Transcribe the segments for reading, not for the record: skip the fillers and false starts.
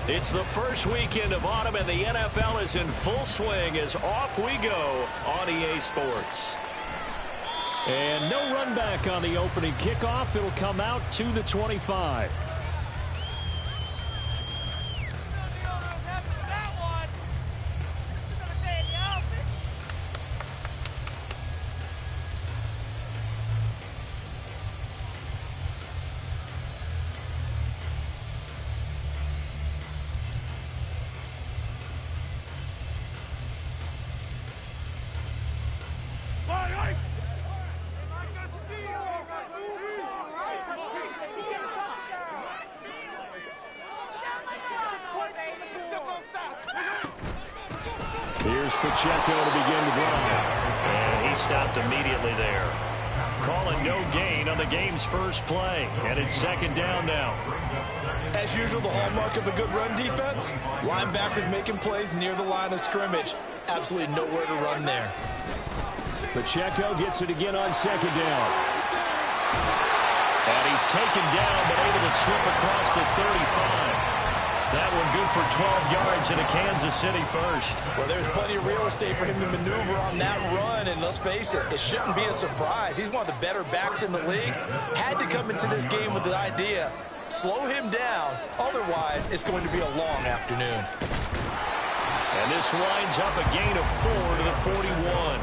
It's the first weekend of autumn, and the NFL is in full swing as off we go on EA Sports. And no run back on the opening kickoff. It'll come out to the 25. Here's Pacheco to begin the drive. And he stopped immediately there. Calling no gain on the game's first play. And it's second down now. As usual, the hallmark of a good run defense, linebackers making plays near the line of scrimmage. Absolutely nowhere to run there. Pacheco gets it again on second down. And he's taken down, but able to slip across the 35. That one good for 12 yards in a Kansas City first. Well, there's plenty of real estate for him to maneuver on that run, and let's face it, it shouldn't be a surprise. He's one of the better backs in the league. Had to come into this game with the idea, slow him down, otherwise it's going to be a long afternoon. And this winds up a gain of 4 to the 41.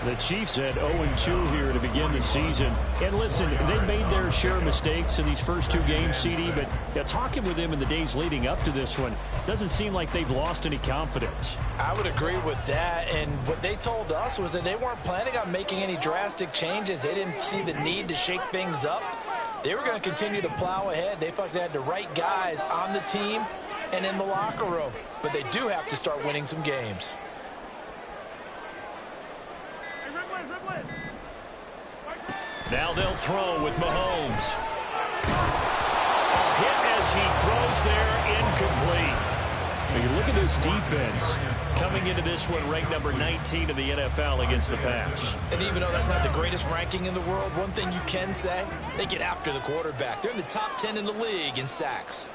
The Chiefs had 0-2 here to begin the season. And listen, they made their share of mistakes in these first two games, CD, but talking with them in the days leading up to this one, doesn't seem like they've lost any confidence. I would agree with that, and what they told us was that they weren't planning on making any drastic changes. They didn't see the need to shake things up. They were going to continue to plow ahead. They felt they had the right guys on the team and in the locker room, but they do have to start winning some games. Now they'll throw with Mahomes. A hit as he throws there, incomplete. Now you look at this defense coming into this one ranked number 19 in the NFL against the pass. And even though that's not the greatest ranking in the world, one thing you can say, they get after the quarterback. They're in the top 10 in the league in sacks.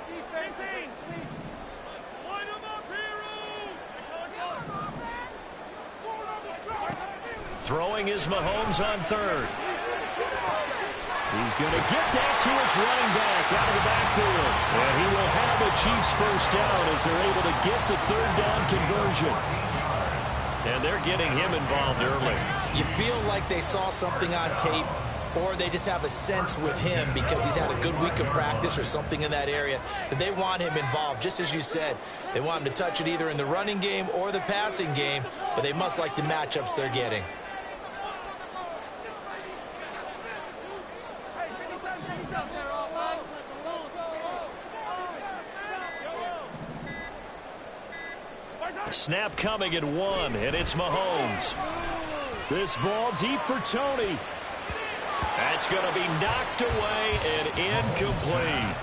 Throwing is Mahomes on third. He's going to get that to his running back out of the backfield. And he will have the Chiefs first down as they're able to get the third down conversion. And they're getting him involved early. You feel like they saw something on tape, or they just have a sense with him because he's had a good week of practice or something in that area that they want him involved. Just as you said, they want him to touch it either in the running game or the passing game, but they must like the matchups they're getting. Snap coming at 1, and it's Mahomes. This ball deep for Tony. That's going to be knocked away and incomplete.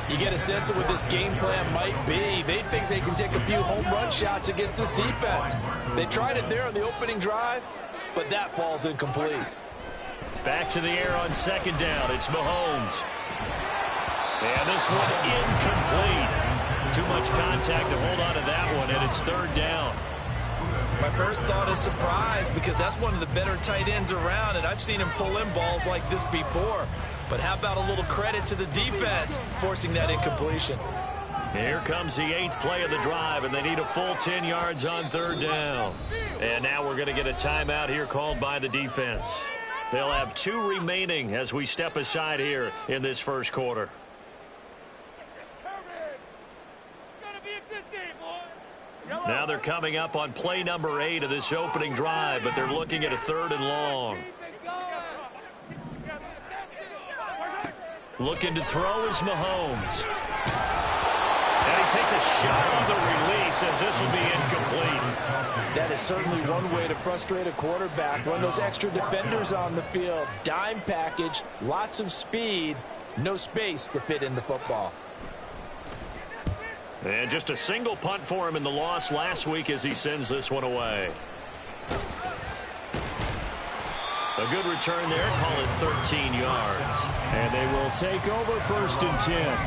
You get a sense of what this game plan might be. They think they can take a few home run shots against this defense. They tried it there on the opening drive, but that ball's incomplete. Back to the air on second down. It's Mahomes. And this one incomplete. Too much contact to hold on to that one, and it's third down. My first thought is surprise because that's one of the better tight ends around, and I've seen him pull in balls like this before. But how about a little credit to the defense forcing that incompletion? Here comes the 8th play of the drive, and they need a full 10 yards on third down. And now we're going to get a timeout here called by the defense. They'll have 2 remaining as we step aside here in this first quarter. Now they're coming up on play number 8 of this opening drive, but they're looking at a 3rd and long. Looking to throw is Mahomes. And he takes a shot on the release as this will be incomplete. That is certainly one way to frustrate a quarterback. Run those extra defenders on the field. Dime package, lots of speed, no space to fit in the football. And just a single punt for him in the loss last week as he sends this one away. A good return there, call it 13 yards. And they will take over 1st and 10.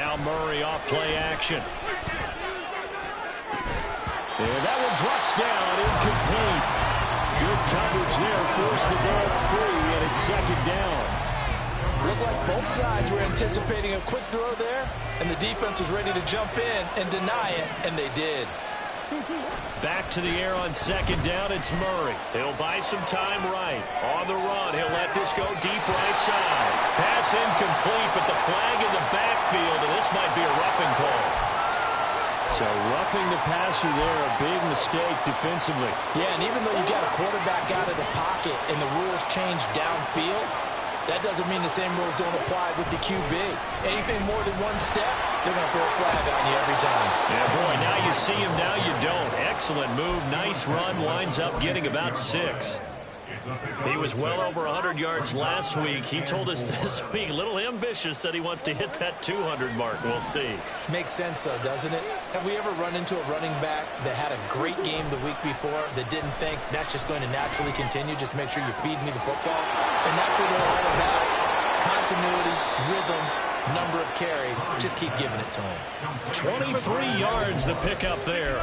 Now Murray off play action. And that one drops down, incomplete. Good coverage there, forced the ball free, and it's second down. Looked like both sides were anticipating a quick throw there, and the defense was ready to jump in and deny it, and they did. Back to the air on second down, it's Murray. He'll buy some time right. On the run, he'll let this go deep right side. Pass incomplete, but the flag in the backfield, and this might be a roughing call. So roughing the passer there, a big mistake defensively. Yeah, and even though you got a quarterback out of the pocket and the rules change downfield, that doesn't mean the same rules don't apply with the QB. Anything more than one step, they're going to throw a flag on you every time. Yeah, boy, now you see him, now you don't. Excellent move, nice run, winds up getting about 6. He was well over 100 yards last week. He told us this week, a little ambitious, said he wants to hit that 200 mark. We'll see. Makes sense, though, doesn't it? Have we ever run into a running back that had a great game the week before that didn't think that's just going to naturally continue? Just make sure you feed me the football. And that's what they're all about. Continuity, rhythm, number of carries. Just keep giving it to him. 23 yards the pickup there.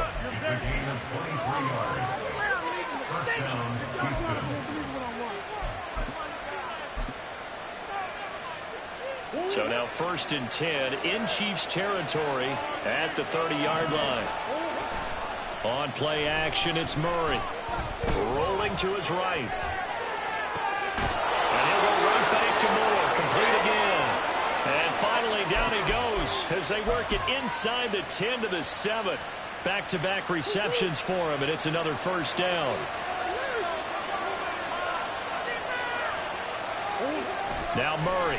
So now 1st and 10 in Chiefs territory at the 30-yard line. On play action, it's Murray. Rolling to his right. And he'll go right back to Moore. Complete again. And finally down he goes as they work it inside the 10 to the 7. Back-to-back receptions for him, and it's another first down. Now Murray.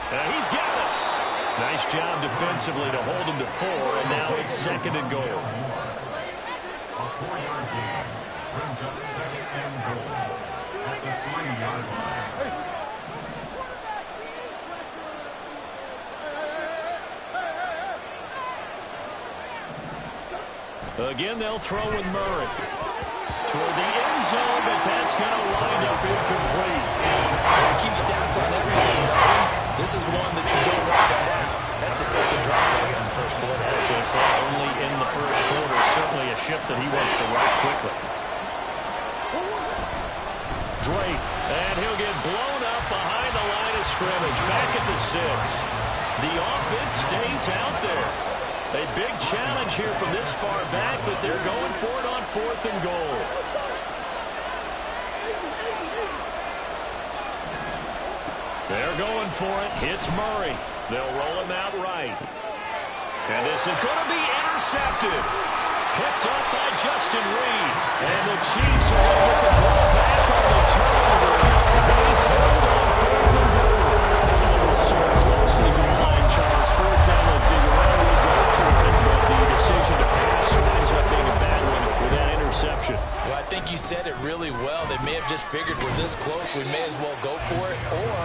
He's got it. Nice job defensively to hold him to 4, and now it's 2nd and goal. A 4-yard gain brings up 2nd and goal at the 3-yard line. Again, they'll throw with Murray. Toward the end zone, but that's going to wind up incomplete. Keep stats on everything. This is one that you don't want to have. That's a second drop right here in the first quarter. As I said, only in the first quarter. Certainly a ship that he wants to right quickly. Drake, and he'll get blown up behind the line of scrimmage. Back at the 6. The offense stays out there. A big challenge here from this far back, but they're going for it on 4th and goal. They're going for it. It's Murray. They'll roll him out right. And this is going to be intercepted. Picked up by Justin Reed. And the Chiefs are going to get the ball back on the turnover. They hold on 4th and goal. It was so close to the goal line, Charles. 4th down, they'll figure out where to go for it. But the decision to pass winds up being a bad one with that interception. Well, I think you said it really well. They may have just figured we're this close, we may as well go for it. Or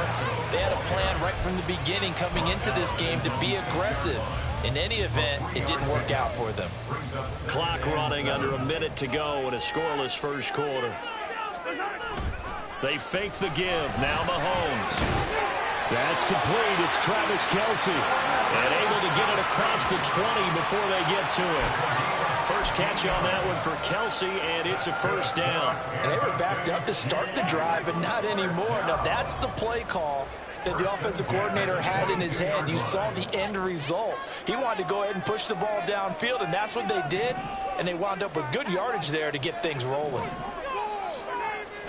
they had a plan right from the beginning coming into this game to be aggressive. In any event, it didn't work out for them. Clock running under a minute to go in a scoreless first quarter. They fake the give. Now Mahomes. That's complete. It's Travis Kelce. And able to get it across the 20 before they get to it. First catch on that one for Kelce, and it's a first down. And they were backed up to start the drive, but not anymore. Now, that's the play call that the offensive coordinator had in his head. You saw the end result. He wanted to go ahead and push the ball downfield, and that's what they did. And they wound up with good yardage there to get things rolling.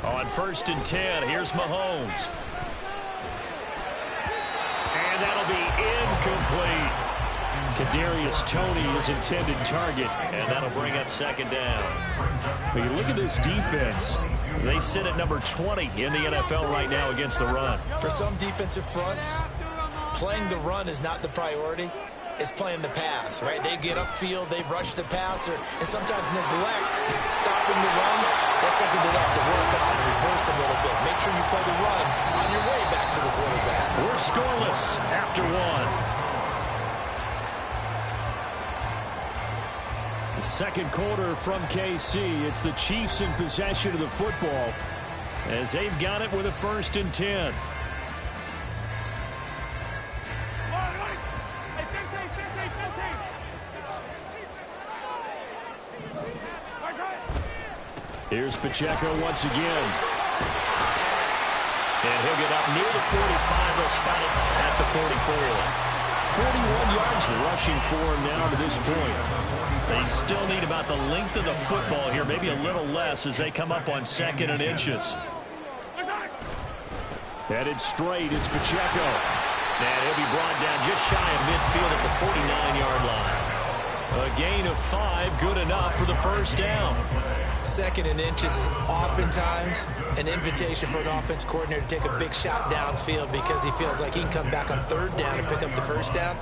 On 1st and 10, here's Mahomes. And that'll be incomplete. Kadarius Toney is intended target, and that'll bring up 2nd down. When you look at this defense, they sit at number 20 in the NFL right now against the run. For some defensive fronts, playing the run is not the priority. It's playing the pass, right? They get upfield, they rush the passer, and sometimes neglect stopping the run. That's something they have to work on and reverse a little bit. Make sure you play the run on your way back to the quarterback. We're scoreless after 1. The second quarter from KC. It's the Chiefs in possession of the football as they've got it with a 1st and 10. Here's Pacheco once again. And he'll get up near the 45. They'll spot it at the 44. 41 yards rushing for him now to this point. They still need about the length of the football here, maybe a little less as they come up on 2nd and inches. Headed straight, it's Pacheco. And he'll be brought down just shy of midfield at the 49-yard line. A gain of 5, good enough for the first down. 2nd and inches is oftentimes an invitation for an offense coordinator to take a big shot downfield because he feels like he can come back on 3rd down and pick up the first down.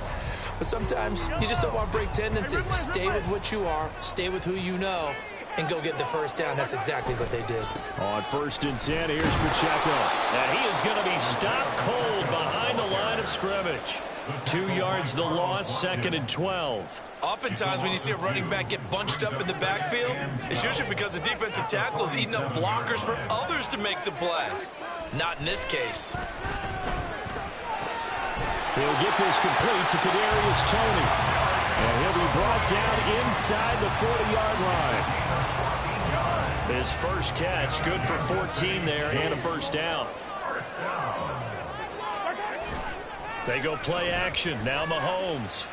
But sometimes you just don't want to break tendency. Stay with what you are, stay with who you know, and go get the first down. That's exactly what they did. On 1st and 10, here's Pacheco. And he is going to be stopped cold behind the line of scrimmage. 2 yards the loss, 2nd and 12. Oftentimes when you see a running back get bunched up in the backfield, it's usually because the defensive tackle is eating up blockers for others to make the play. Not in this case. He'll get this complete to Kadarius Toney. And he'll be brought down inside the 40-yard line. His first catch, good for 14 there and a first down. They go play action. Now Mahomes.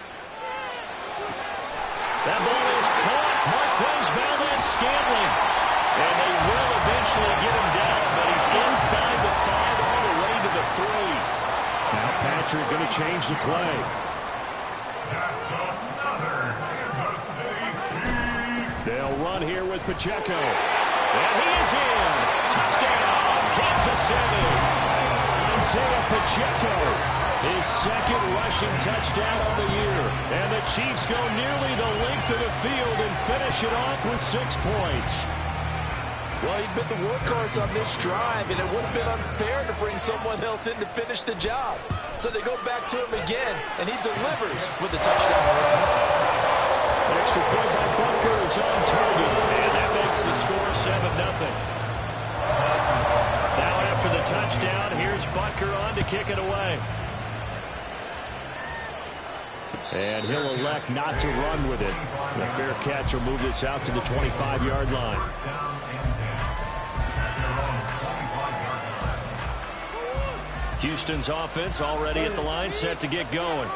That ball is caught. Marquez Valdes-Scantling. And they will eventually get him down, but he's inside the 5 all the way to the 3. Now Patrick going to change the play. That's another Kansas City Chiefs. They'll run here with Pacheco. And he is in. Touchdown, Kansas City. Isaiah Pacheco. His 2nd rushing touchdown of the year. And the Chiefs go nearly the length of the field and finish it off with 6 points. Well, he'd been the workhorse on this drive, and it would have been unfair to bring someone else in to finish the job. So they go back to him again, and he delivers with the touchdown. Extra point by Butker is on target. And that makes the score 7-0. Now after the touchdown, here's Butker on to kick it away. And he'll elect not to run with it. The fair catch will move this out to the 25-yard line. Houston's offense already at the line, set to get going.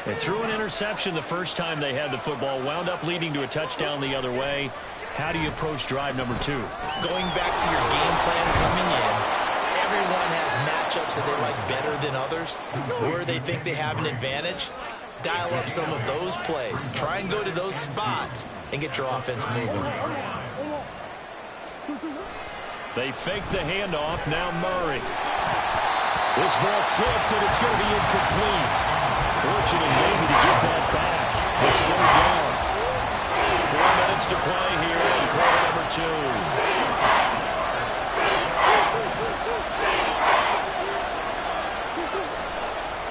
They threw an interception the first time they had the football, wound up leading to a touchdown the other way. How do you approach drive number 2? Going back to your game plan coming in, everyone has matchups that they like better than others, where they think they have an advantage. Dial up some of those plays. Try and go to those spots and get your offense moving. They fake the handoff. Now Murray. This ball tipped, and it's going to be incomplete. Fortunate maybe to get that back. It's slowed down. 4 minutes to play here in quarter number 2.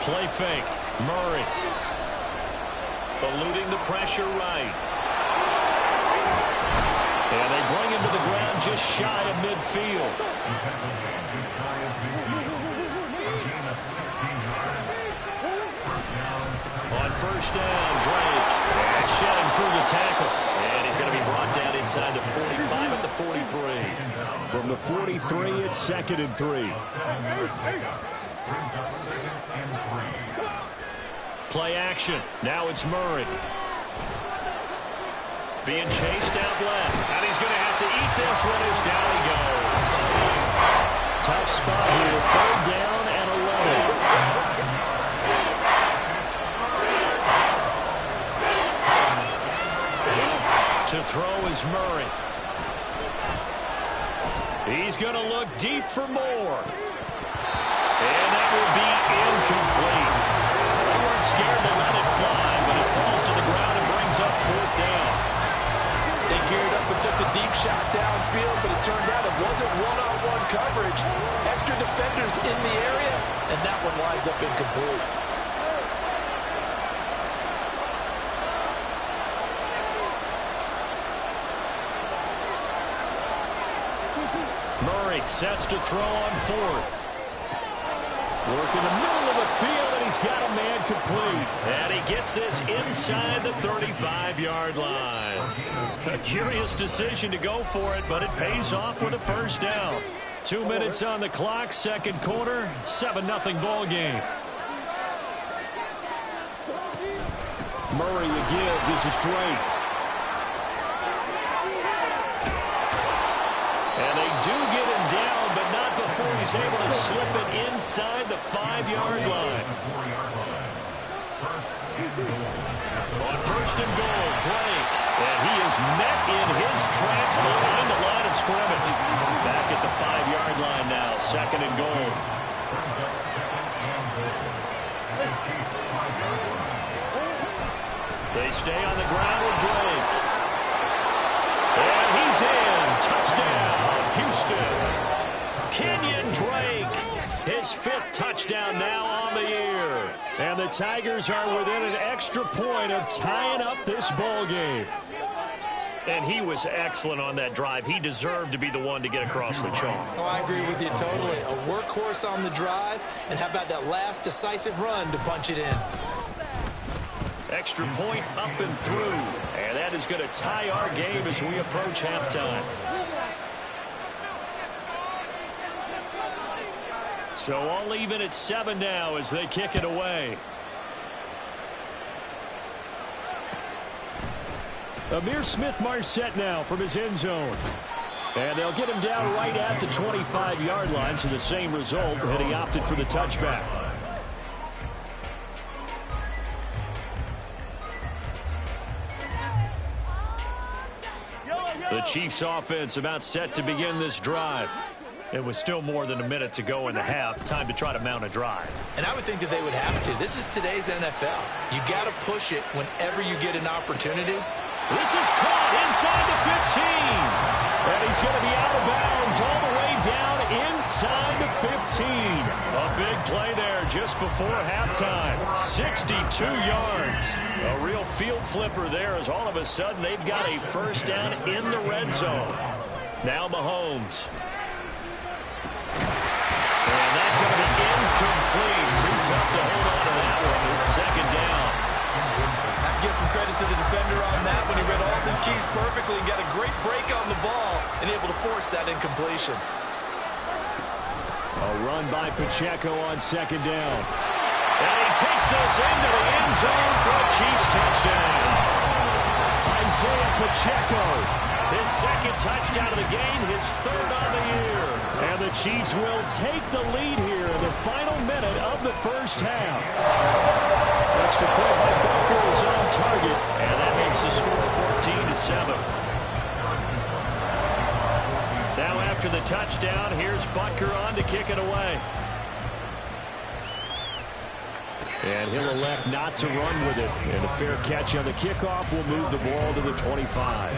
Play fake. Murray. Eluding the pressure right. And they bring him to the ground just shy of midfield. On 1st down, Drake. Shedding through the tackle. And he's going to be brought down inside the 45 at the 43. From the 43, it's 2nd and 3. Play action. Now it's Murray. Being chased out left. And he's going to have to eat this one as down he goes. Tough spot here. 3rd down and 11. To throw is Murray. He's going to look deep for more. And that will be incomplete. They weren't scared to let it fly, but it falls to the ground and brings up 4th down. They geared up and took the deep shot downfield, but it turned out it wasn't one-on-one coverage. Extra defenders in the area, and that one winds up incomplete. Murray sets to throw on 4th. Work in the middle of the field, and he's got a man complete. And he gets this inside the 35-yard line. A curious decision to go for it, but it pays off with a first down. 2 minutes on the clock, second quarter, 7-0 ball game. Murray to give. This is Drake. And they do get him down, but not before he's able to slip it inside the 5-yard line. On first and goal, Drake. And he is met in his tracks behind the line of scrimmage. Back at the 5-yard line now, second and goal. They stay on the ground with Drake. And he's in. Touchdown, Houston. Kenyon Drake, his 5th touchdown now on the year. And the Tigers are within an extra point of tying up this ball game. And he was excellent on that drive. He deserved to be the one to get across the chalk. Oh, I agree with you totally. A workhorse on the drive. And how about that last decisive run to punch it in? Extra point up and through. And that is going to tie our game as we approach halftime. So all even at 7 now as they kick it away. Amir Smith-Marset now from his end zone. And they'll get him down right at the 25-yard line, so the same result, and he opted for the touchback. The Chiefs offense about set to begin this drive. It was still more than a minute to go in the half. Time to try to mount a drive. And I would think that they would have to. This is today's NFL. You got to push it whenever you get an opportunity. This is caught inside the 15. And he's going to be out of bounds all the way down inside the 15. A big play there just before halftime. 62 yards. A real field flipper there as all of a sudden they've got a first down in the red zone. Now Mahomes. And that's going to be incomplete. Too tough to hold on to that one. It's second down. Give some credit to the defender on that when he read all of his keys perfectly and got a great break on the ball and able to force that incompletion. A run by Pacheco on second down. And he takes this into the end zone for a Chiefs touchdown. Isaiah Pacheco, his second touchdown of the game, his 3rd on the year. And the Chiefs will take the lead here in the final minute of the first half. Extra point by Butker is on target, and that makes the score 14-7. Now after the touchdown, here's Butker on to kick it away. And he'll elect not to run with it. And a fair catch on the kickoff will move the ball to the 25.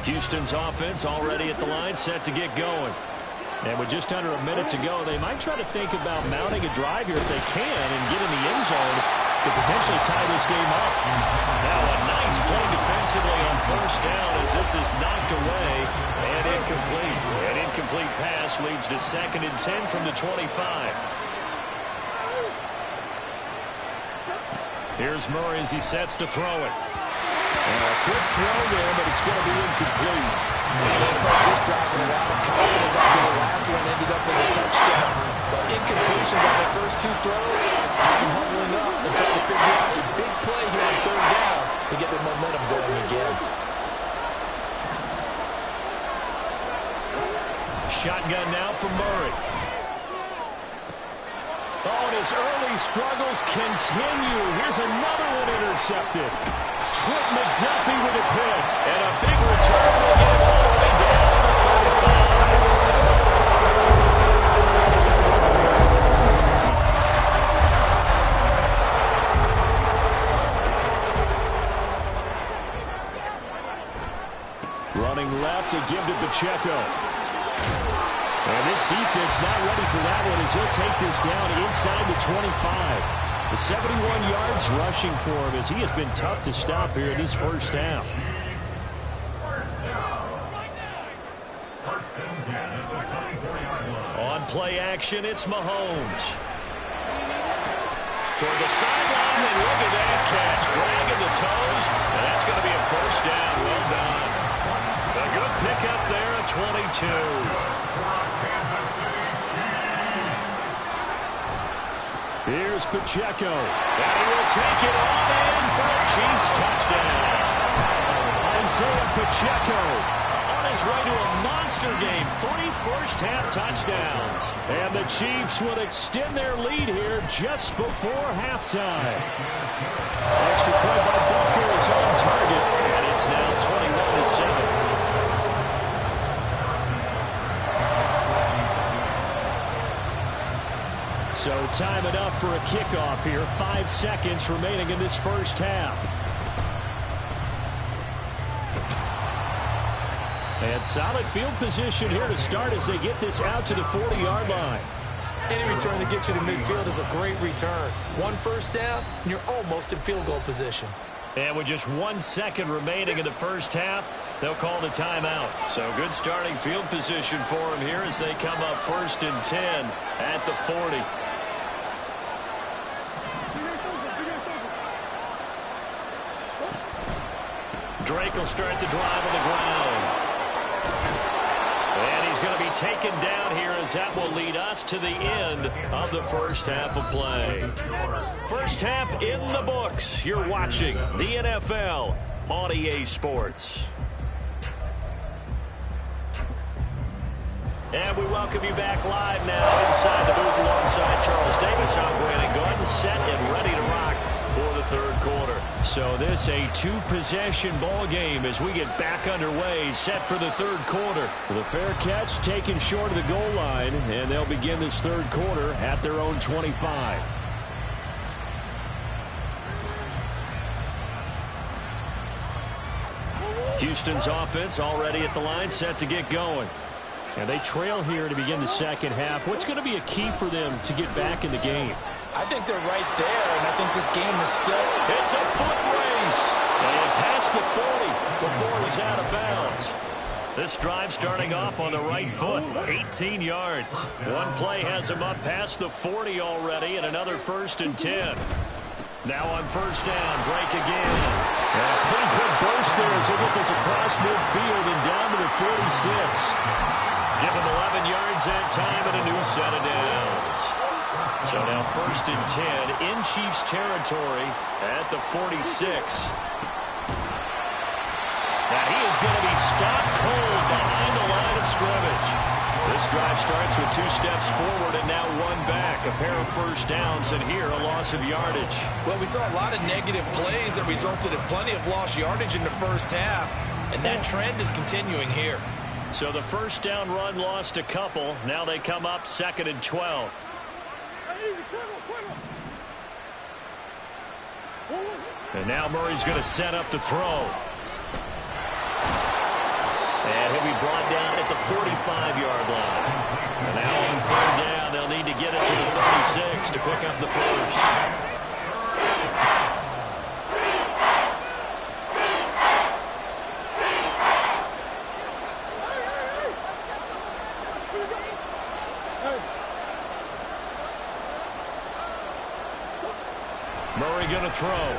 Houston's offense already at the line, set to get going. And with just under a minute to go, they might try to think about mounting a drive here if they can and get in the end zone to potentially tie this game up. Now a nice play defensively on first down as this is knocked away and incomplete. An incomplete pass leads to 2nd and 10 from the 25. Here's Murray as he sets to throw it. A quick throw there, but it's going to be incomplete. Just dropping it out of confidence after the last one ended up as a touchdown. But incompletions on the first 2 throws has them huddling up and trying to figure out a big play here on 3rd down to get their momentum going again. Shotgun now for Murray. Oh, and his early struggles continue. Here's another one intercepted. Trent McDuffie with a pick. And a big return will get him all the way down to the 35. Running left to give to Pacheco. And this defense not ready for that one as he'll take this down inside the 25. The 71 yards rushing for him as he has been tough to stop here in this first half. On play action, it's Mahomes. Toward the sideline, and look at that catch. Dragging the toes, and that's going to be a first down. Well done. A good pickup there at 22. Here's Pacheco. And he will take it on in for a Chiefs touchdown. Isaiah Pacheco on his way to a monster game. 3 first-half touchdowns. And the Chiefs would extend their lead here just before halftime. Extra point by Booker is on target. And it's now 21-7. So time enough for a kickoff here. 5 seconds remaining in this first half. And solid field position here to start as they get this out to the 40-yard line. Any return that gets you to midfield is a great return. 1 first down, and you're almost in field goal position. And with just 1 second remaining in the first half, they'll call the timeout. So good starting field position for them here as they come up 1st and 10 at the 40. Drake will start the drive on the ground. And he's going to be taken down here as that will lead us to the end of the first half of play. First half in the books. You're watching the NFL on EA Sports. And we welcome you back live now inside the booth alongside Charles Davis. I'm Brandon Gordon, set and ready to rock for the third quarter. So this a 2-possession ball game as we get back underway, set for the third quarter. The fair catch taken short of the goal line, and they'll begin this third quarter at their own 25. Houston's offense already at the line, set to get going. And they trail here to begin the second half. What's going to be a key for them to get back in the game? I think they're right there, and I think this game is still... It's a foot race. And past the 40 before he's out of bounds. This drive starting off on the right foot, 18 yards. One play has him up past the 40 already, and another 1st and 10. Now on first down, Drake again. And a pretty good burst there as he gets this across midfield and down to the 46. Give him 11 yards that time and a new set of downs. So now 1st and 10 in Chiefs territory at the 46. Now he is going to be stopped cold behind the line of scrimmage. This drive starts with 2 steps forward and now 1 back. A pair of first downs, and here a loss of yardage. Well, we saw a lot of negative plays that resulted in plenty of lost yardage in the first half, and that trend is continuing here. So the first down run lost a couple. Now they come up 2nd and 12. And now Murray's going to set up the throw. And he'll be brought down at the 45-yard line. And now on 3rd down, they'll need to get it to the 36 to pick up the first. Murray going to throw.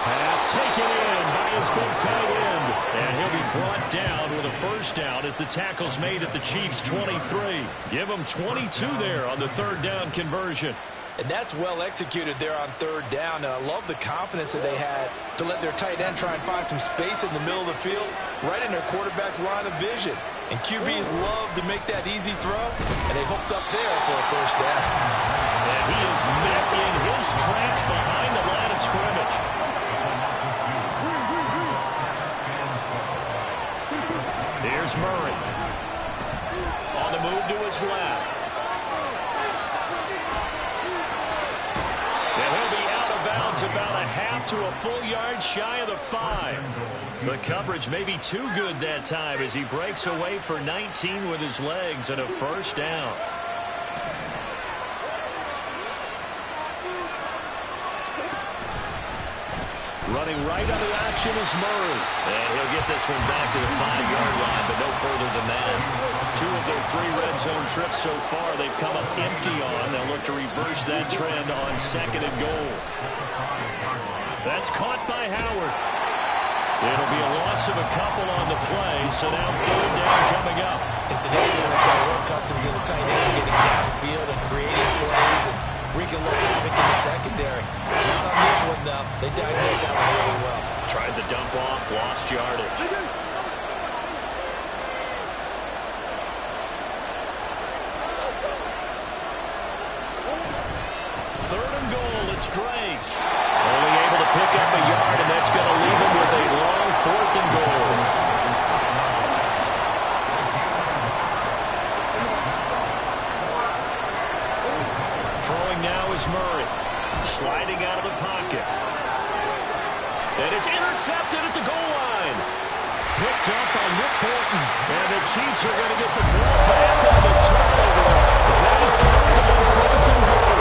Pass taken in by his big tight end. And he'll be brought down with a first down as the tackle's made at the Chiefs' 23. Give them 22 there on the 3rd down conversion. And that's well executed there on 3rd down. And I love the confidence that they had to let their tight end try and find some space in the middle of the field, right in their quarterback's line of vision. And QBs love to make that easy throw, and they hooked up there for a first down. And he is met in his tracks behind the line of scrimmage. Here's Murray. On the move to his left. And he'll be out of bounds about a half up to a full yard shy of the 5. The coverage may be too good that time as he breaks away for 19 with his legs and a first down. Running right on the option is Murray. And he'll get this one back to the 5-yard line, but no further than that. 2 of their 3 red zone trips so far they've come up empty on. They'll look to reverse that trend on 2nd and goal. That's caught by Howard. It'll be a loss of a couple on the play, so now 3rd down coming up. In today's NFL, we're accustomed to the tight end getting downfield and creating plays and wreaking a little havoc in the secondary. Not on this one, though. They diagnosed that one really well. Tried the dump off, lost yardage. 3rd and goal, it's Drake. Only able to pick up a yard, and that's going to leave him with a long 4th and goal. Throwing now is Murray. Sliding out of the pocket. And it's intercepted at the goal line. Picked up by Nick Bolton. And the Chiefs are going to get the ball back on the turnover. Very 4th and goal.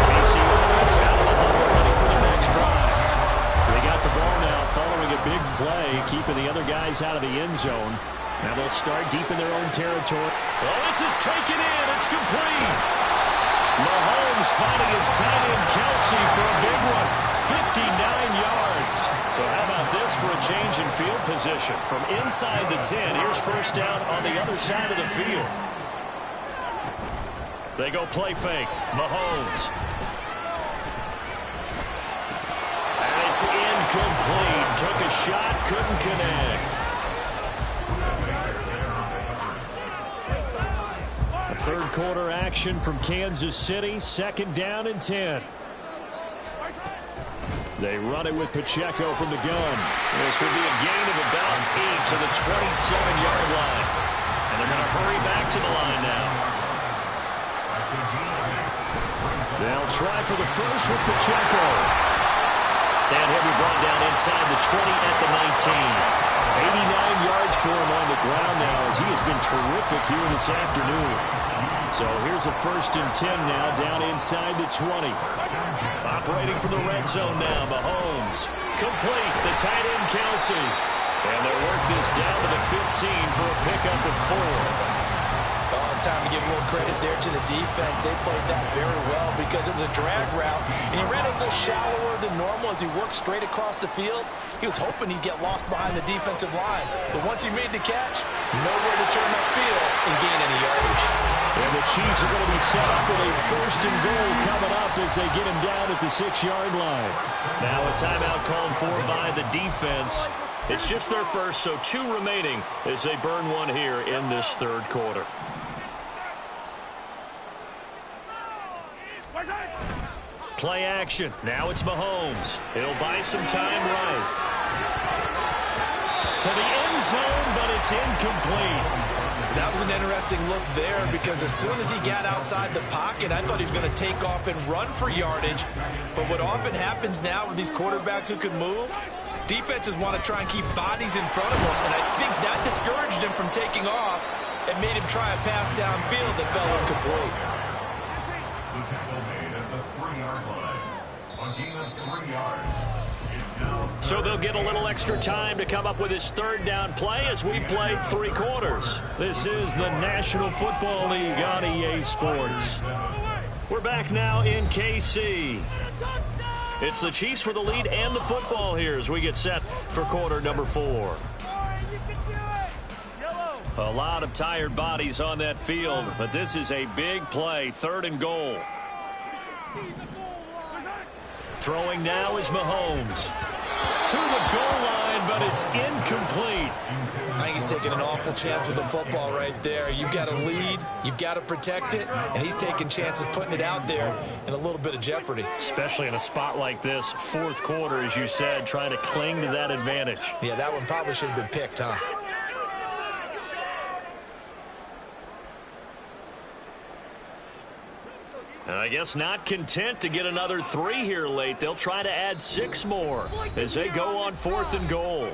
KC offense out of the huddle, ready for the next drive. They got the ball now following a big play, keeping the other guys out of the end zone. Now they'll start deep in their own territory. Oh, this is taken in. It's complete. Mahomes finding his tight end Kelsey for a big one. 59 yards. So how about this for a change in field position? From inside the 10, here's first down on the other side of the field. They go play fake. Mahomes. And it's incomplete. Took a shot, couldn't connect. A 3rd quarter action from Kansas City. 2nd down and 10. They run it with Pacheco from the gun. This will be a gain of about 8 to the 27-yard line. And they're going to hurry back to the line now. They'll try for the first with Pacheco. And he'll be brought down inside the 20 at the 19. 89 yards for him on the ground now as he has been terrific here this afternoon. So here's a 1st and 10 now down inside the 20. Operating from the red zone now, Mahomes. Complete, the tight end Kelsey. And they'll work this down to the 15 for a pickup of 4. Oh, it's time to give a little credit there to the defense. They played that very well because it was a drag route, and he ran a little shallower than normal as he worked straight across the field. He was hoping he'd get lost behind the defensive line, but once he made the catch, nowhere to turn upfield and gain any yardage. And the Chiefs are going to be set up with a 1st and goal coming up as they get him down at the 6-yard line. Now a timeout called for by the defense. It's just their first, so 2 remaining as they burn one here in this 3rd quarter. Play action. Now it's Mahomes. He'll buy some time right. To the end zone, but it's incomplete. That was an interesting look there because as soon as he got outside the pocket, I thought he was going to take off and run for yardage. But what often happens now with these quarterbacks who can move, defenses want to try and keep bodies in front of them, and I think that discouraged him from taking off and made him try a pass downfield that fell incomplete. The tackle made at the 3-yard line. A gain of 3 yards. So they'll get a little extra time to come up with his 3rd down play as we played 3 quarters. This is the National Football League on EA Sports. We're back now in KC. It's the Chiefs for the lead and the football here as we get set for quarter number 4. A lot of tired bodies on that field, but this is a big play, 3rd and goal. Throwing now is Mahomes. To the goal line, but it's incomplete. I think he's taking an awful chance with the football right there. You've got to lead, you've got to protect it, and he's taking chances putting it out there in a little bit of jeopardy. Especially in a spot like this, 4th quarter, as you said, trying to cling to that advantage. Yeah, that one probably should have been picked, huh? And I guess not content to get another 3 here late. They'll try to add 6 more as they go on 4th and goal.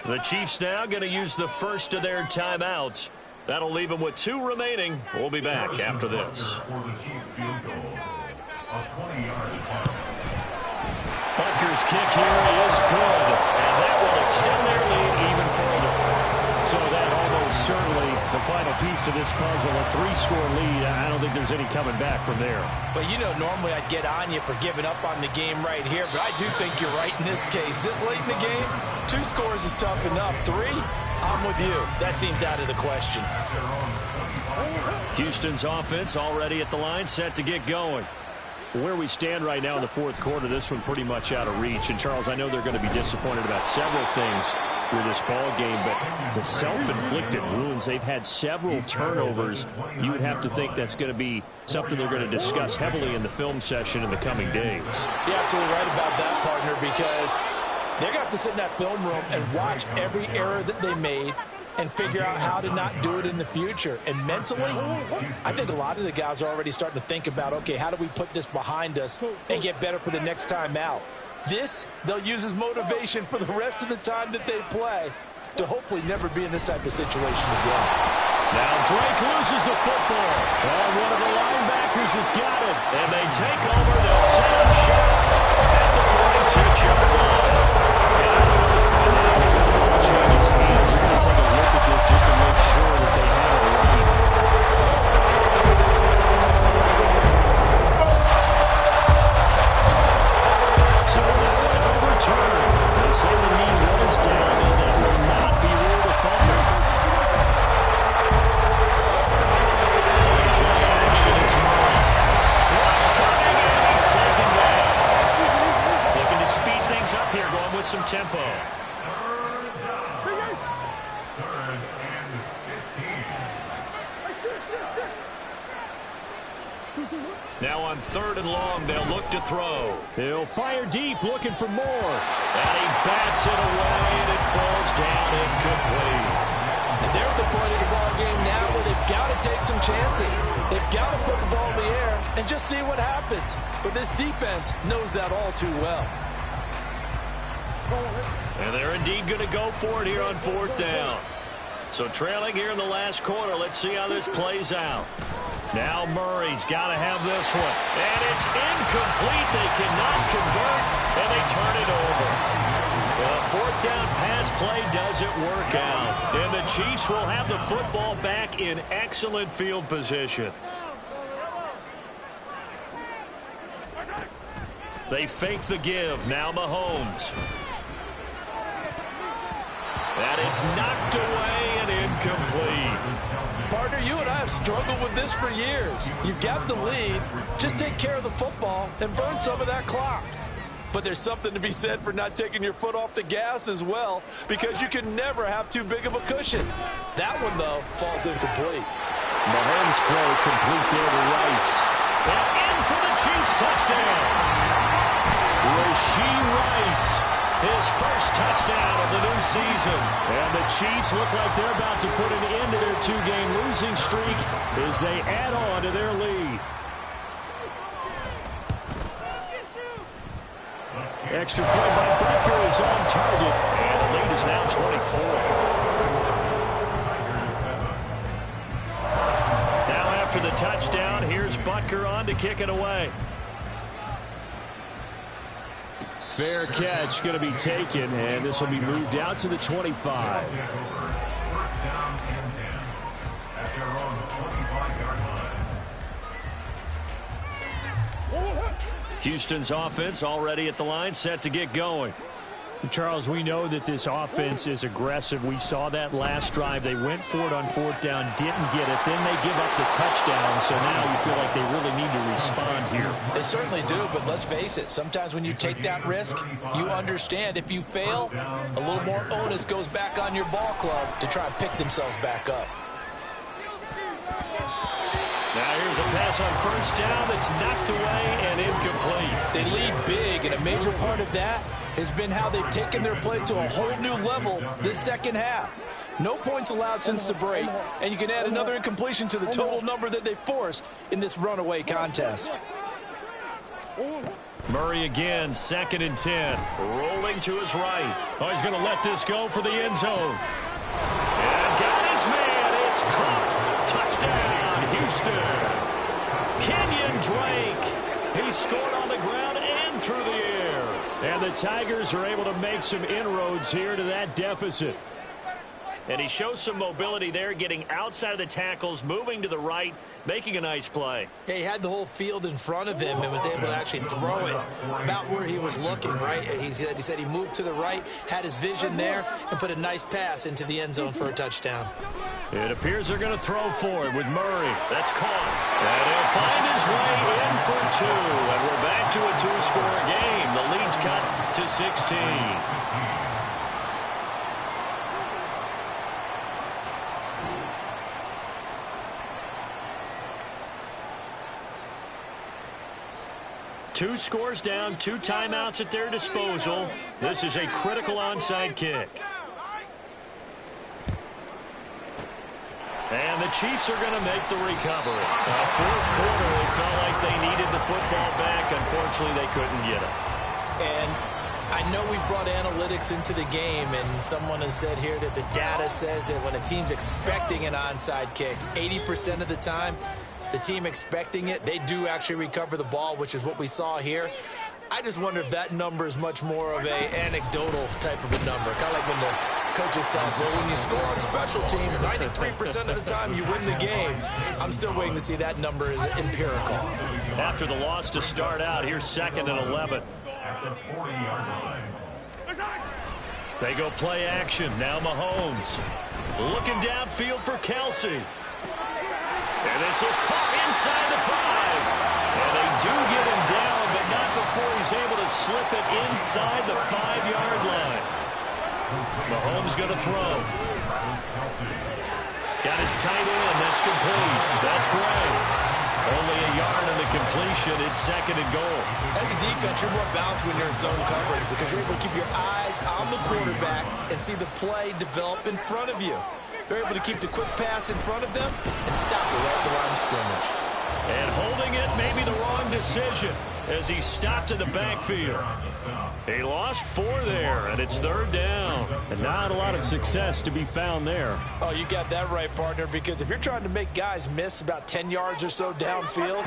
The Chiefs now going to use the first of their timeouts. That'll leave them with 2 remaining. We'll be back after this. Butker's kick here is good, and that will extend their lead even further. So that almost certainly the final piece to this puzzle, a 3-score lead. I don't think there's any coming back from there. But, you know, normally I'd get on you for giving up on the game right here, but I do think you're right in this case. This late in the game, 2 scores is tough enough. 3, I'm with you. That seems out of the question. Houston's offense already at the line, set to get going. Where we stand right now in the 4th quarter, this one pretty much out of reach. And, Charles, I know they're going to be disappointed about several things with this ball game, but the self-inflicted wounds, they've had several turnovers. You would have to think that's going to be something they're going to discuss heavily in the film session in the coming days. You're absolutely right about that, partner, because they're going to have to sit in that film room and watch every error that they made and figure out how to not do it in the future. And mentally, I think a lot of the guys are already starting to think about, okay, how do we put this behind us and get better for the next time out? This, they'll use as motivation for the rest of the time that they play to hopefully never be in this type of situation again. Now Drake loses the football. And one of the linebackers has got it. And they take over. They'll set up shot at the 46-yard line. And I don't know that by now, before the ball changes hands, you're going to take a look at this just to make sure that they have it right. So that one overturned. They say the knee was down, and that will not be ruled a fumble. Play action, it's Murray. Rush coming in, he's taken down. Looking to speed things up here, going with some tempo. Now on 3rd and long, they'll look to throw. He'll fire deep, looking for more. And he bats it away, and it falls down incomplete. And they're at the point of the ball game now where they've got to take some chances. They've got to put the ball in the air and just see what happens. But this defense knows that all too well. And they're indeed going to go for it here on 4th down. So trailing here in the last quarter, let's see how this plays out. Now Murray's got to have this one. And it's incomplete. They cannot convert, and they turn it over. The 4th down pass play doesn't work out. And the Chiefs will have the football back in excellent field position. They fake the give. Now Mahomes. And it's knocked away and incomplete. Partner, you and I have struggled with this for years. You've got the lead. Just take care of the football and burn some of that clock. But there's something to be said for not taking your foot off the gas as well, because you can never have too big of a cushion. That one, though, falls incomplete. Mahomes throw complete there to Rice. And in for the Chiefs touchdown. Rashee Rice. His first touchdown of the new season. And the Chiefs look like they're about to put an end to their 2-game losing streak as they add on to their lead. Extra point by Butker is on target. And the lead is now 24. Now after the touchdown, here's Butker on to kick it away. Fair catch going to be taken, and this will be moved out to the 25. First down and 10 at their own 25-yard line. Houston's offense already at the line, set to get going. Charles, we know that this offense is aggressive. We saw that last drive. They went for it on 4th down, didn't get it. Then they give up the touchdown, so now you feel like they really need to respond here. They certainly do, but let's face it. Sometimes when you take that risk, you understand if you fail, a little more onus goes back on your ball club to try and pick themselves back up. Now here's a pass on 1st down that's knocked away and incomplete. They lead big, and a major part of that has been how they've taken their play to a whole new level this second half. No points allowed since the break, and you can add another incompletion to the total number that they forced in this runaway contest. Murray again, 2nd and 10. Rolling to his right. Oh, he's going to let this go for the end zone. And got his man. It's caught. Touchdown, Houston. Kenyon Drake. He scored on the ground and through the air. And the Tigers are able to make some inroads here to that deficit. And he shows some mobility there, getting outside of the tackles, moving to the right, making a nice play. Yeah, he had the whole field in front of him and was able to actually throw it about where he was looking, right? He said he moved to the right, had his vision there, and put a nice pass into the end zone for a touchdown. It appears they're going to throw for it with Murray. That's caught. And he'll find his way in for 2. And we're back to a 2-score game. The lead's cut to 16. Two scores down, 2 timeouts at their disposal. This is a critical onside kick. And the Chiefs are going to make the recovery. Fourth quarter, they felt like they needed the football back. Unfortunately, they couldn't get it. And I know we brought analytics into the game, and someone has said here that the data says that when a team's expecting an onside kick, 80% of the time, the team expecting it, they do actually recover the ball, which is what we saw here. I just wonder if that number is much more of a anecdotal type of a number. Kind of like when the coaches tell us, well, when you score on special teams, 93% of the time you win the game. I'm still waiting to see that number is empirical. After the loss to start out, here's 2nd and 11. At the 40-yard line. They go play action. Now Mahomes. Looking downfield for Kelsey. And this is caught inside the 5. And they do get him down, but not before he's able to slip it inside the 5-yard line. Mahomes going to throw. Got his tight end. That's complete. That's great. Only a yard on the completion. It's 2nd and goal. As a defense, you're more balanced when you're in zone coverage because you're able to keep your eyes on the quarterback and see the play develop in front of you. They're able to keep the quick pass in front of them and stop it right at the line of scrimmage. And holding it may be the wrong decision as he stopped in the backfield. He lost 4 there, and it's 3rd down. And not a lot of success to be found there. Oh, you got that right, partner, because if you're trying to make guys miss about 10 yards or so downfield,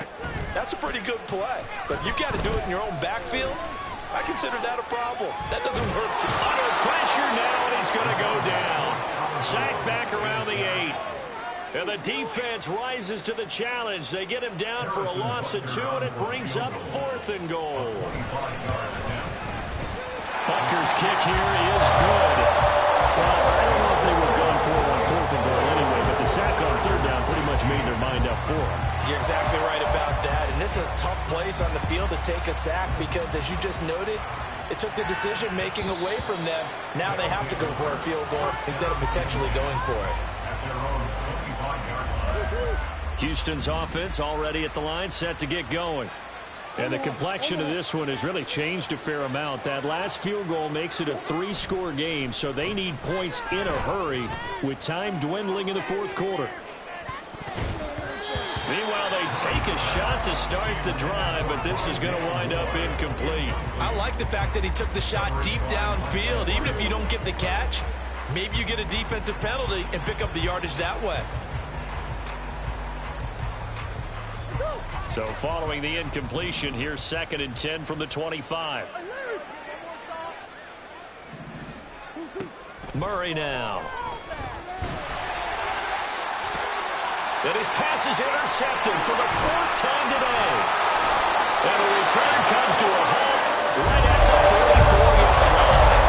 that's a pretty good play. But if you've got to do it in your own backfield, I consider that a problem. That doesn't work too much. Under pressure now, and he's going to go down. Sacked back around the 8. And the defense rises to the challenge. They get him down for a loss of 2, and it brings up 4th and goal. Butker's kick here is good. Well, I don't know if they would have gone for it on 4th and goal anyway, but the sack on 3rd down pretty much made their mind up for him. You're exactly right about that. And this is a tough place on the field to take a sack because, as you just noted, it took the decision-making away from them. Now they have to go for a field goal instead of potentially going for it. Houston's offense already at the line, set to get going. And the complexion of this one has really changed a fair amount. That last field goal makes it a 3-score game, so they need points in a hurry with time dwindling in the 4th quarter. Meanwhile, they take a shot to start the drive, but this is going to wind up incomplete. I like the fact that he took the shot deep downfield. Even if you don't get the catch, maybe you get a defensive penalty and pick up the yardage that way. So following the incompletion, here's 2nd and 10 from the 25. Murray now. And his pass is intercepted for the 4th time today. And the return comes to a halt right at the 44-yard line.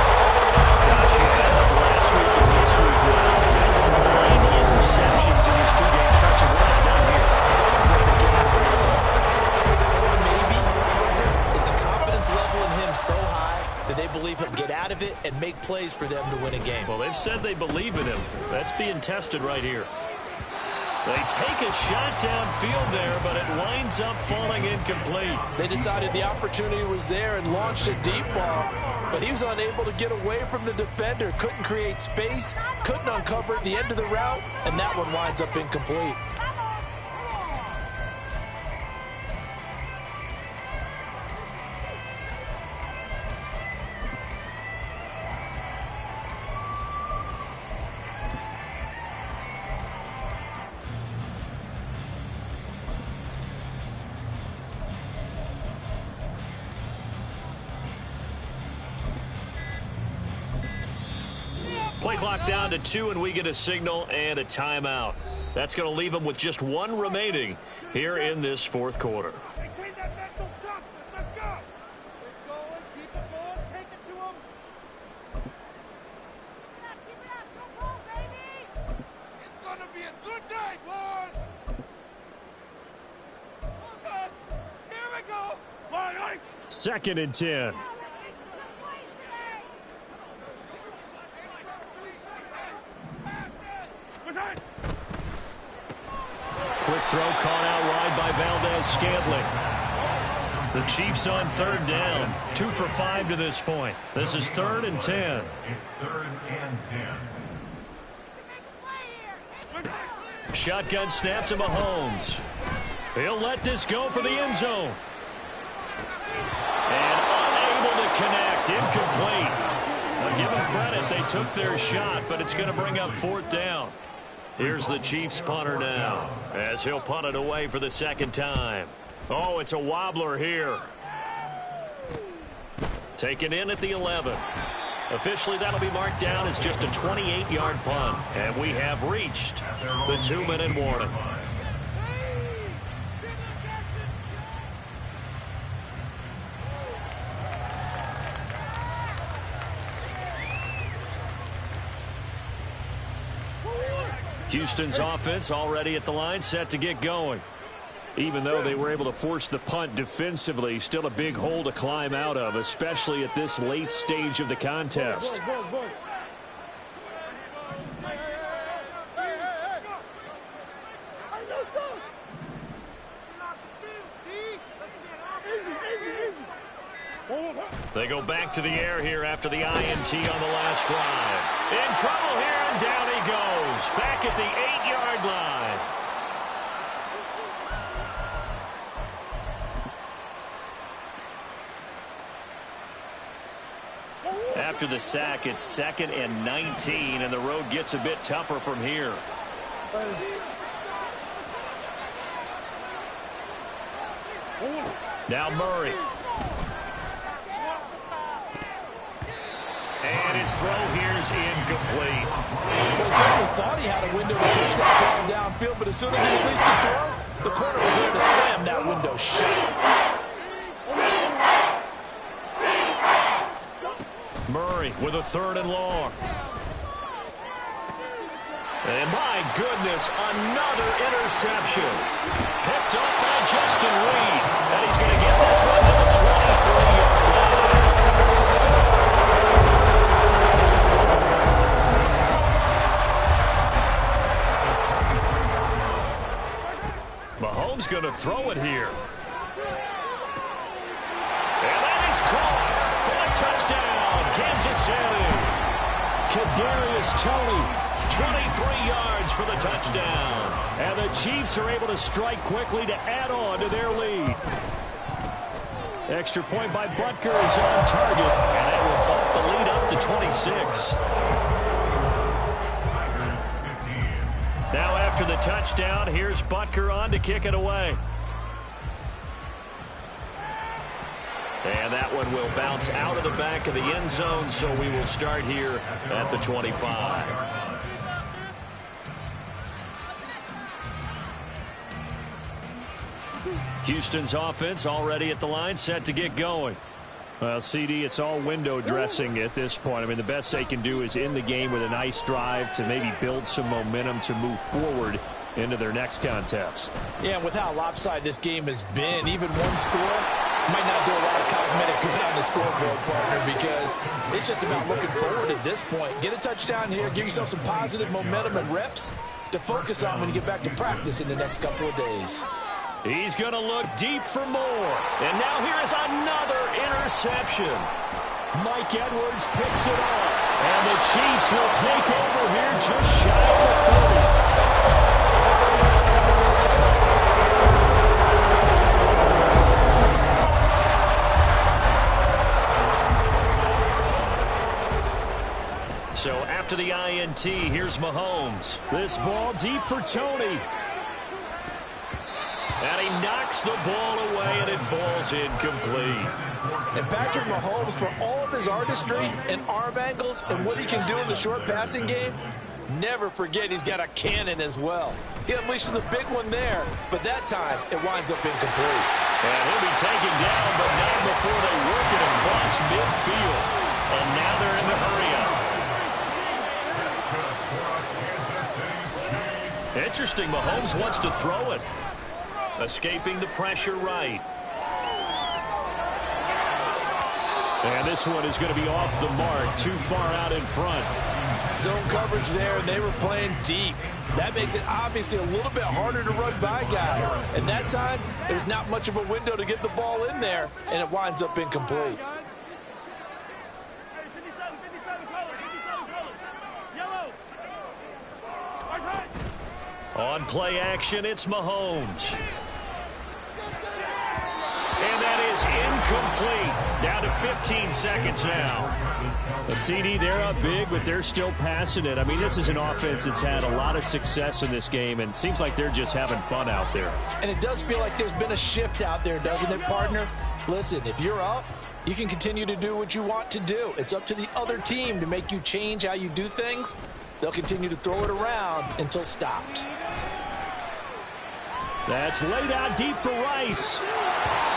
Gosh, you had it last week and this week now. That's 9 interceptions in this 2-game stretch, and we're not done here. It's almost like the game or maybe, partner, is the confidence level in him so high that they believe he'll get out of it and make plays for them to win a game. Well, they've said they believe in him. That's being tested right here. They take a shot downfield there, but it winds up falling incomplete. They decided the opportunity was there and launched a deep ball, but he was unable to get away from the defender, couldn't create space, couldn't uncover at the end of the route, and that one winds up incomplete. Play clock down to 2, and we get a signal and a timeout. That's going to leave them with just 1 remaining here in this fourth quarter. Maintain that mental toughness. Let's go. Keep going. Keep it going. Take it to him. Keep it up. Go, go, baby. It's going to be a good day, boys. Okay. Here we go. Line, Ike. 2nd and 10. Quick throw caught out wide by Valdez-Scantling. The Chiefs on 3rd down. 2 for 5 to this point. This is 3rd and 10. It's 3rd and 10. Shotgun snap to Mahomes. He'll let this go for the end zone. And unable to connect. Incomplete. I'll give them credit. They took their shot, but it's going to bring up 4th down. Here's the Chiefs punter now, as he'll punt it away for the 2nd time. Oh, it's a wobbler here. Taken in at the 11. Officially, that'll be marked down as just a 28-yard punt. And we have reached the 2-minute warning. Houston's offense already at the line, set to get going. Even though they were able to force the punt defensively, still a big hole to climb out of, especially at this late stage of the contest. They go back to the air here after the INT on the last drive. In trouble here, and down he goes. Back at the 8-yard line. After the sack, it's 2nd and 19, and the road gets a bit tougher from here. Now Murray. And his throw here's incomplete. Well, he certainly thought he had a window to push that ball downfield, but as soon as he released the throw, the corner was there to slam that window shut. Murray with a 3rd and long. And my goodness, another interception. Picked up by Justin Reed. And he's going to get this one to the 23-yard line. Mahomes going to throw it here. And that is caught for a touchdown, Kansas City. Kadarius Toney, 23 yards for the touchdown. and the Chiefs are able to strike quickly to add on to their lead. Extra point by Butker is on target, and that will bump the lead up to 26. Now after the touchdown, here's Butker on to kick it away. And that one will bounce out of the back of the end zone, so we will start here at the 25. Houston's offense already at the line, set to get going. Well, CD, it's all window dressing at this point. I mean, the best they can do is end the game with a nice drive to maybe build some momentum to move forward into their next contest. Yeah, with how lopsided this game has been, even one score might not do a lot of cosmetic good on the scoreboard, partner, because it's just about looking forward at this point. Get a touchdown here, give yourself some positive momentum and reps to focus on when you get back to practice in the next couple of days. He's going to look deep for more. And now here is another interception. Mike Edwards picks it up. And the Chiefs will take over here just shy of the 30. So after the INT, here's Mahomes. This ball deep for Toney. And he knocks Deflects the ball away, and it falls incomplete. And Patrick Mahomes, for all of his artistry and arm angles and what he can do in the short passing game, never forget he's got a cannon as well. He unleashes a big one there, but that time it winds up incomplete. And he'll be taken down, but not before they work it across midfield. And now they're in the hurry-up. Interesting, Mahomes wants to throw it. Escaping the pressure right. And this one is going to be off the mark, too far out in front. Zone coverage there, and they were playing deep. That makes it obviously a little bit harder to run by guys. And that time, there's not much of a window to get the ball in there, and it winds up incomplete. On play action, it's Mahomes. And that is incomplete. Down to 15 seconds now. The CD, they're up big, but they're still passing it. I mean, this is an offense that's had a lot of success in this game, and it seems like they're just having fun out there. And it does feel like there's been a shift out there, doesn't it, partner? Listen, if you're up, you can continue to do what you want to do. It's up to the other team to make you change how you do things. They'll continue to throw it around until stopped. That's laid out deep for Rice.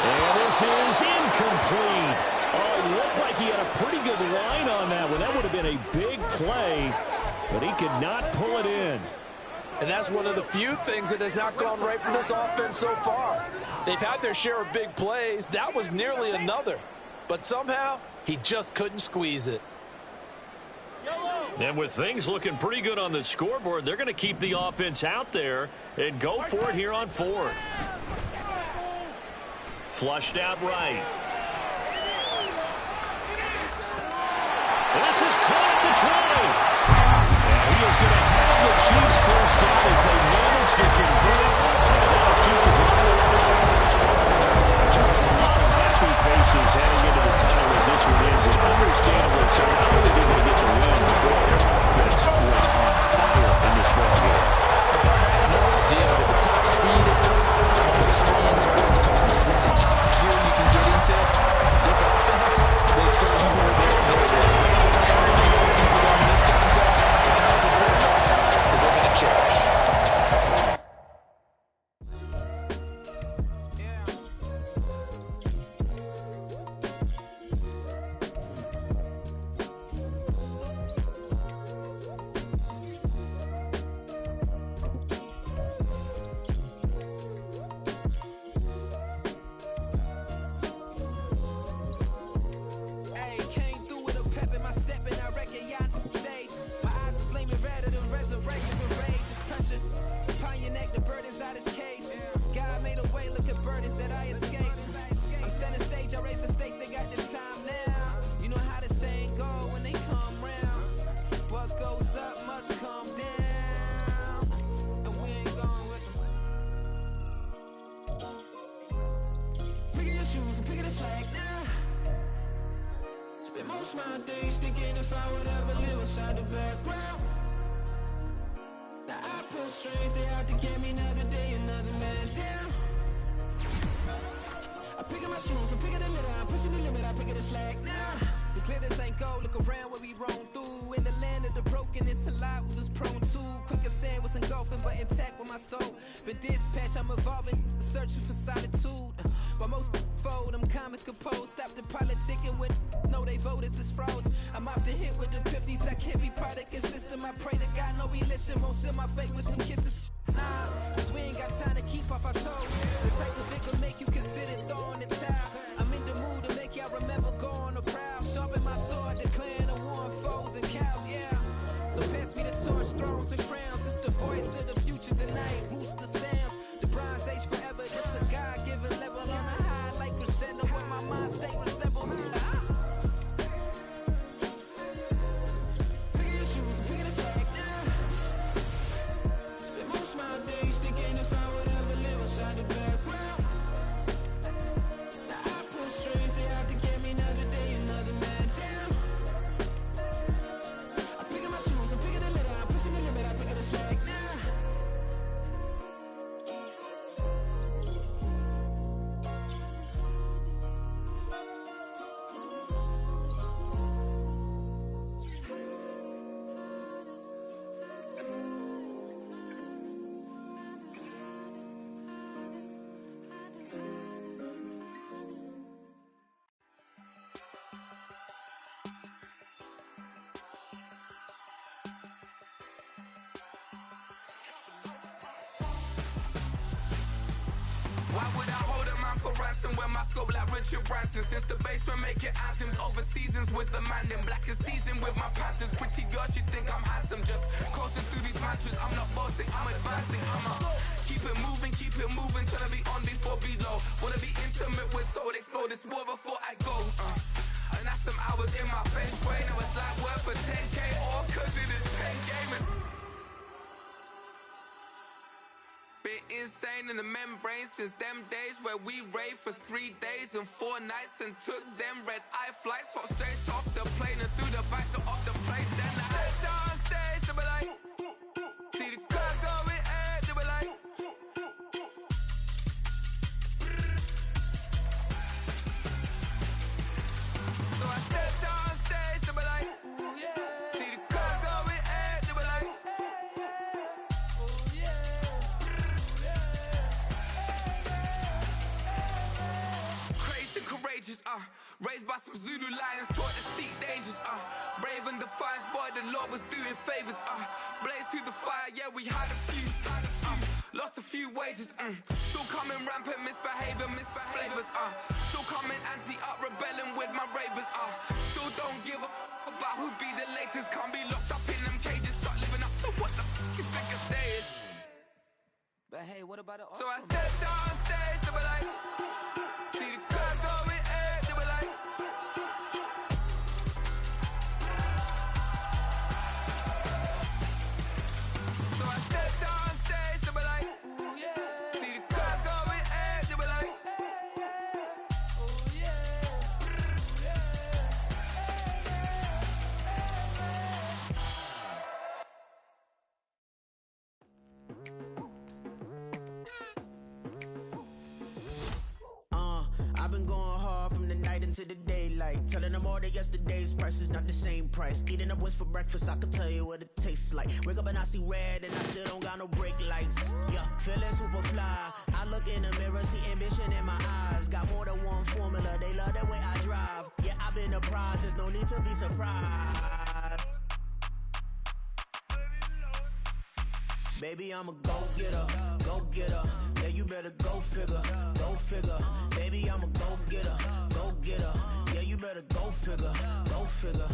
And this is incomplete. Oh, it looked like he had a pretty good line on that one. That would have been a big play, but he could not pull it in. And that's one of the few things that has not gone right for this offense so far. They've had their share of big plays. That was nearly another. But somehow, he just couldn't squeeze it. And with things looking pretty good on the scoreboard, they're going to keep the offense out there and go for it here on fourth. Flushed out right. And this is caught at the 20. And he is going to have the Chiefs first down as they manage to convert. And that'll keep the ball alive. A lot of happy faces heading into the tunnel as this one ends. And understandably so, not only did they get the win, but boy, their offense was on fire in this ball game. No idea what the top speed is. All those high-end sports cars with some top gear you can get into. This offense, they show you where they're this way. Everything clicking for them in this contest, the kind of performance that they're going to cherish. Why would I hold a man for ransom when my scope like Richard Branson? Since the basement making anthems over seasons with the man, then black is seasoned with my panthers. Pretty girls, you think I'm handsome, just coasting through these mantras. I'm not bossing, I'm advancing. Keep it moving, tryna be on before below. Wanna be intimate with soul, explode this war before I go. And that's some hours in my feng shui. Now it's like work for 10K, all cause it is pen gaming. Been insane in the membrane since them days where we raved for 3 days and 4 nights and took them red eye flights, hot straight off the plane and through the back door of the place. Then I stepped on stage, they were like, see the crowd going ahead, they were like, so I stepped on stage, they were like, ooh yeah, see the crowd going ahead, they were like, ooh yeah. Courageous, raised by some Zulu lions, taught to seek dangers, brave and defiant, boy, the Lord was doing favors, blaze through the fire, yeah, we had a few, lost a few wages, still coming rampant, misbehavior, flavors, still coming anti-up, rebelling with my ravers, still don't give a about who be the latest, can't be locked up in them cages, start living up to what the you think a day is. But hey, what about it? So I stepped on stage, they were like, see the crowd going ahead, they were like, so I stepped on stage, they were like, ooh yeah, see the crowd going ahead, they were like, ooh yeah, ooh yeah. I've been going hard from the night into the daylight, telling them all that yesterday's price is not the same price. Eating up what's for breakfast, I can tell you what it tastes like. Wake up and I see red and I still don't got no brake lights. Yeah, feeling super fly. I look in the mirror, see ambition in my eyes. Got more than one formula, they love the way I drive. Yeah, I've been a prize, there's no need to be surprised. Baby, I'm a go-getter, go-getter. Yeah, you better go figure, go figure. Baby, I'm a go-getter, go-getter. Yeah, you better go figure, go figure.